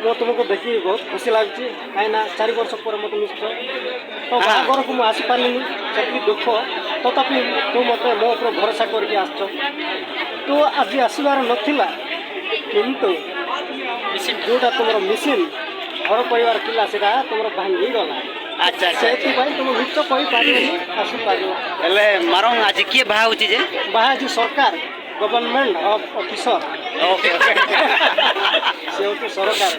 ମୁଁ ତୁମକୁ ଦେଖି ବହୁତ ଖୁସି ଲାଗୁଛି କାହିଁକିନା 4 ବର୍ଷ ପରେ ମୋତେ ମିଶୁଛ ତ ବାହାଘରକୁ ମୁଁ ଆସିପାରିଲିନି ସେତିକି ଦୁଃଖ ତଥାପି ତୁ ମୋତେ ମୋ ଉପରେ ଭରସା କରିକି ଆସିଛ ତୁ ଆଜି ଆସିବାର ନଥିଲା କିନ୍ତୁ ଯେଉଁଟା ତୁମର ମିସିନ୍ ଘର ପରିବାର ଥିଲା ସେଇଟା ତୁମର ଭାଙ୍ଗିଗଲା ଆଚ୍ଛା ଆଚ୍ଛା ସେଥିପାଇଁ ତୁମେ ମିଛ କହିପାରିବନି ଆସିପାରିବ ହେଲେ ମାରଙ୍ଗ ଆଜି କିଏ ବାହା ହେଉଛି ଯେ ବାହା ଅଛି ସରକାର ଗଭର୍ଣ୍ଣମେଣ୍ଟ ଅଫିସର ଓକେ ସେ ହେଉଛି ସରକାର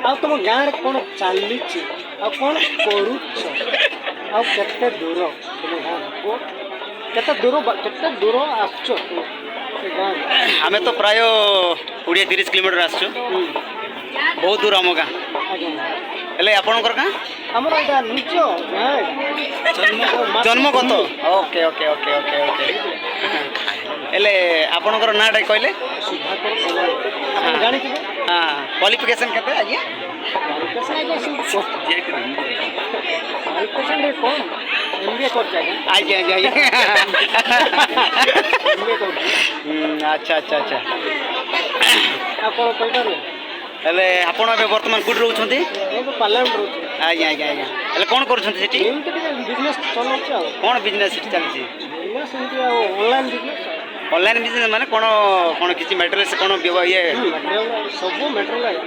ଆଉ ତୁମ ଗାଁରେ କ'ଣ ଚାଲିଛି ଆଉ କ'ଣ କରୁଛ ଆଉ କେତେ ଦୂର ତୁମ ଗାଁ କେତେ ଦୂର ଆସୁଛ ସେ ଗାଁରେ ଆମେ ତ ପ୍ରାୟ 20-30 କିଲୋମିଟର ଆସୁଛୁ ବହୁତ ଦୂର ଆମ ଗାଁ ଆଜ୍ଞା ହେଲେ ଆପଣଙ୍କର ଗାଁ ଆମର ଏଇଟା ନିଜ ଗାଁ ଜନ୍ମଗତ okay okay okay okay okay ହେଲେ ଆପଣଙ୍କର ନାଁଟା କହିଲେ ସୁଧାକର କଲାଣି ଆପଣ ଜାଣିଥିବେ ହଁ କ୍ୱାଲିଫିକେସନ୍ କେତେ ଆଜ୍ଞା କ୍ୱାଲିଫିକେସନ୍ରେ କ'ଣ MBA କରୁଛି ଆଜ୍ଞା ଆଜ୍ଞା ଆଜ୍ଞା MBA କରୁଛି ଆଚ୍ଛା ଆଚ୍ଛା ଆଚ୍ଛା ଆଉ କ'ଣ କହିପାରିବେ ହେଲେ ଆପଣ ଏବେ ବର୍ତ୍ତମାନ କେଉଁଠି ରହୁଛନ୍ତି ମୁଁ ତ ପାର୍ଲାମେଣ୍ଟ ରହୁଛି ଆଜ୍ଞା ଆଜ୍ଞା ଆଜ୍ଞା ହେଲେ କ'ଣ କରୁଛନ୍ତି ସେଠି ଏମିତି ଟିକେ ବିଜନେସ୍ ଚଲାଉଛି ଆଉ କ'ଣ ବିଜନେସ୍ ସେଠି ଚାଲିଛି ବିଜନେସ୍ ଏମିତି ଆଉ ଅନଲାଇନ୍ ବିଜନେସ୍ ଅନଲାଇନ୍ ବିଜନେସ୍ ମାନେ କ'ଣ କ'ଣ କିଛି ମେଟେରିଆଲ୍ସ କ'ଣ ଇଏ ମେଟେରିଆଲ୍ ସବୁ ମେଟେରିଆଲ୍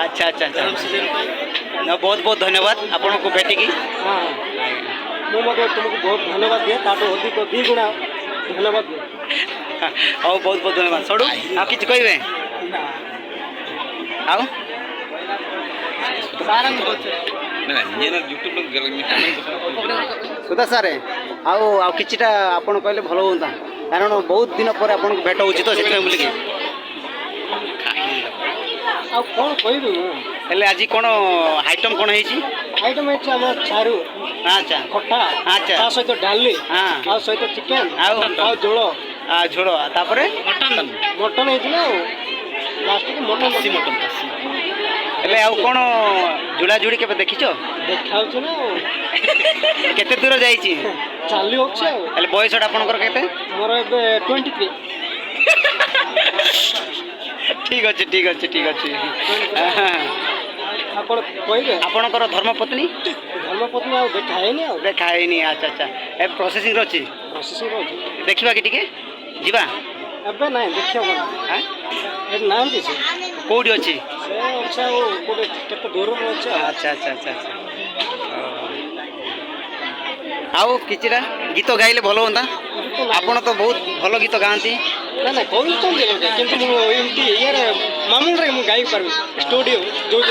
ଆଚ୍ଛା ଆଚ୍ଛା ଆଚ୍ଛା ବହୁତ ବହୁତ ଧନ୍ୟବାଦ ଆପଣଙ୍କୁ ଭେଟିକି ହଁ ମୁଁ ମଧ୍ୟ ତୁମକୁ ବହୁତ ଧନ୍ୟବାଦ ଦିଏ ତାଠୁ ଅଧିକ 2 ଗୁଣା ଧନ୍ୟବାଦ ଦିଏ ହଉ ବହୁତ ବହୁତ ଧନ୍ୟବାଦ ସଡ଼ୁ ଆଉ କିଛି କହିବେ ଆଉ ସୁଧା ସାର୍ ଆଉ ଆଉ କିଛିଟା ଆପଣ କହିଲେ ଭଲ ହୁଅନ୍ତା କାରଣ ବହୁତ ଦିନ ପରେ ଆପଣଙ୍କୁ ଭେଟ ହେଉଛି ତ ସେଥିପାଇଁ ବୋଲିକି ଆଉ କ'ଣ କହିବି ମୁଁ ହେଲେ ଆଜି କ'ଣ ଆଇଟମ୍ କ'ଣ ହେଇଛି ଆଇଟମ୍ ହେଇଛି ଆମର ଚାରୁ ଆଚ୍ଛା ଖଟା ଆଚ୍ଛା ତା ସହିତ ଡାଲି ହଁ ଆଉ ସହିତ ଚିକେନ୍ ଆଉ ଝୋଳ ଝୋଳ ତାପରେ ମଟନ୍ ହେଇଥିଲା ଆଉ ଲାଷ୍ଟକୁ ମଟନ୍ ହେଲେ ଆଉ କ'ଣ ଜୁଡ଼ାଜୁଡ଼ି କେବେ ଦେଖିଛ ଦେଖାଉଛି ନା ଆଉ କେତେ ଦୂର ଯାଇଛି ଚାଲି ହେଉଛି ଆଉ ହେଲେ ବୟସଟା ଆପଣଙ୍କର କେତେ ମୋର ଏବେ 23 ଠିକ୍ ଅଛି ଠିକ୍ ଅଛି ଠିକ୍ ଅଛି ଆପଣ କହିବେ ଆପଣଙ୍କର ଧର୍ମପତ୍ନୀ ଧର୍ମପତ୍ନୀ ଆଉ ଦେଖା ହେଇନି ଆଉ ଦେଖା ହେଇନି ଆଚ୍ଛା ଆଚ୍ଛା ଏବେ ପ୍ରୋସେସିଂରେ ଅଛି ପ୍ରୋସେସିଂ ଅଛି ଦେଖିବା କି ଟିକେ ଯିବା ଏବେ ନାଇଁ ଦେଖିହେବନି ଏବେ ନାହାନ୍ତି ସେ କେଉଁଠି ଅଛି ସେ ଅଛି ଆଉ କେଉଁଠି କେତେ ଦୂରରେ ଅଛି ଆଚ୍ଛା ଆଚ୍ଛା ଆଚ୍ଛା ଆଚ୍ଛା ଆଉ କିଛିଟା ଗୀତ ଗାଇଲେ ଭଲ ହୁଅନ୍ତା ଆପଣ ତ ବହୁତ ଭଲ ଗୀତ ଗାଆନ୍ତି ନା ନା କହୁଛନ୍ତି କିନ୍ତୁ ମୁଁ ଏମିତି ଇଏରେ ମାମୁଲରେ ମୁଁ ଗାଇପାରିବି ଷ୍ଟୁଡ଼ିଓ ଯେଉଁ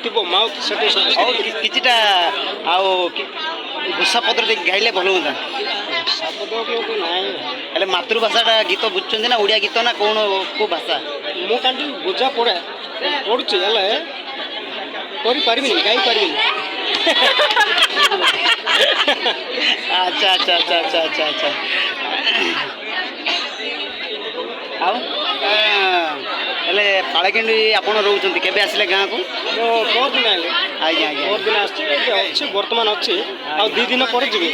ଥିବ ମାଉଥ୍ ସେଠି ଆଉ କିଛିଟା ଆଉ ଘୋଷାପତ୍ର ଦେଇକି ଗାଇଲେ ଭଲ ହୁଅନ୍ତା ନାହିଁ ହେଲେ ମାତୃଭାଷାଟା ଗୀତ ବୁଝୁଛନ୍ତି ନା ଓଡ଼ିଆ ଗୀତ ନା କ'ଣ କେଉଁ ଭାଷା ମୁଁ କାଲି ବୁଝା ପଡ଼ୁଛି ହେଲେ କରିପାରିବିନି ଗାଇପାରିବିନି ଆଚ୍ଛା ଆଚ୍ଛା ଆଚ୍ଛା ଆଚ୍ଛା ଆଚ୍ଛା ଆଚ୍ଛା ଆଉ ହେଲେ ପାଳକିଣ୍ଡି ଆପଣ ରହୁଛନ୍ତି କେବେ ଆସିଲେ ଗାଁକୁ ମୁଁ ପରଦିନ ଆଇଲି ଆଜ୍ଞା ଆଜ୍ଞା ପରଦିନ ଆସିଛି ଅଛି ବର୍ତ୍ତମାନ ଅଛି ଆଉ 2 ଦିନ ପରେ ଯିବି